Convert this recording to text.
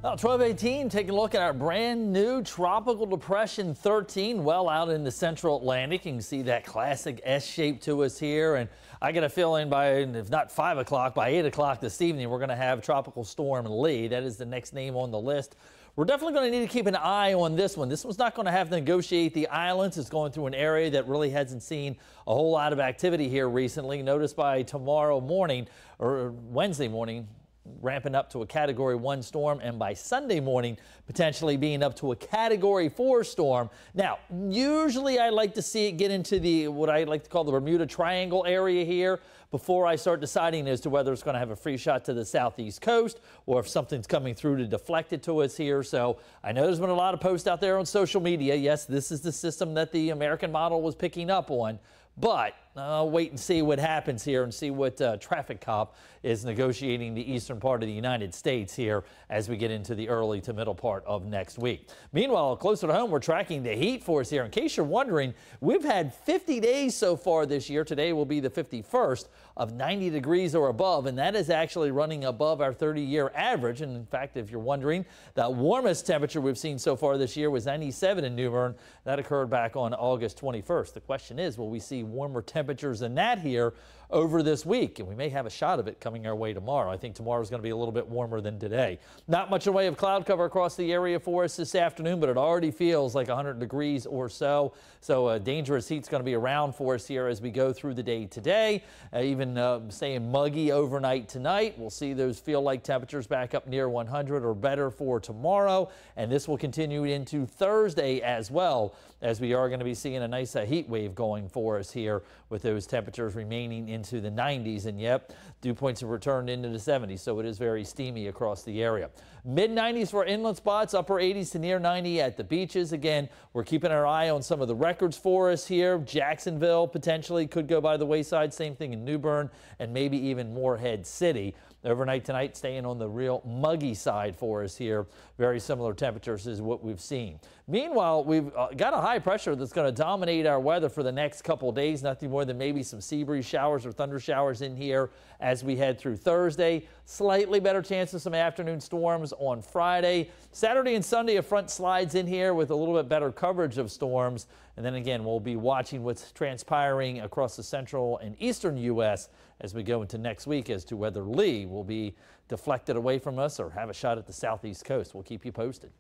Well, 12:18, taking a look at our brand new Tropical Depression 13, well out in the central Atlantic. You can see that classic S shape to us here. And I get a feeling by, if not 5 o'clock, by 8 o'clock this evening, we're going to have Tropical Storm Lee. That is the next name on the list. We're definitely going to need to keep an eye on this one. This one's not going to have to negotiate the islands. It's going through an area that really hasn't seen a whole lot of activity here recently. Notice by tomorrow morning or Wednesday morning, ramping up to a Category 1 storm, and by Sunday morning potentially being up to a Category 4 storm. Now, usually I like to see it get into the what I like to call the Bermuda Triangle area here before I start deciding as to whether it's going to have a free shot to the southeast coast or if something's coming through to deflect it to us here. So I know there's been a lot of posts out there on social media. Yes, this is the system that the American model was picking up on. But I'll wait and see what happens here and see what traffic cop is negotiating the eastern part of the United States here as we get into the early to middle part of next week. Meanwhile, closer to home, we're tracking the heat for us here. In case you're wondering, we've had 50 days so far this year. Today will be the 51st of 90 degrees or above, and that is actually running above our 30-year average. And in fact, if you're wondering, the warmest temperature we've seen so far this year was 97 in New Bern. That occurred back on August 21st. The question is, will we see warmer temperatures than that here over this week? And we may have a shot of it coming our way tomorrow. I think tomorrow is going to be a little bit warmer than today. Not much in the way of cloud cover across the area for us this afternoon, but it already feels like 100 degrees or so. So dangerous heat's going to be around for us here as we go through the day today. Even staying muggy overnight tonight. We'll see those feel like temperatures back up near 100 or better for tomorrow. And this will continue into Thursday as well, as we are going to be seeing a nice heat wave going for us here with those temperatures remaining into the 90s. And yep, dew points have returned into the 70s, so it is very steamy across the area. Mid 90s for inland spots, upper 80s to near 90 at the beaches. Again, we're keeping our eye on some of the records for us here. Jacksonville potentially could go by the wayside. Same thing in New Bern and maybe even Morehead City. Overnight tonight, staying on the real muggy side for us here. Very similar temperatures is what we've seen. Meanwhile, we've got a high pressure that's going to dominate our weather for the next couple of days. Nothing more than maybe some sea breeze showers or thunder showers in here as we head through Thursday. Slightly better chance of some afternoon storms on Friday. Saturday and Sunday, a front slides in here with a little bit better coverage of storms. And then again, we'll be watching what's transpiring across the central and eastern U.S. as we go into next week as to whether Lee will be deflected away from us or have a shot at the southeast coast. We'll keep you posted.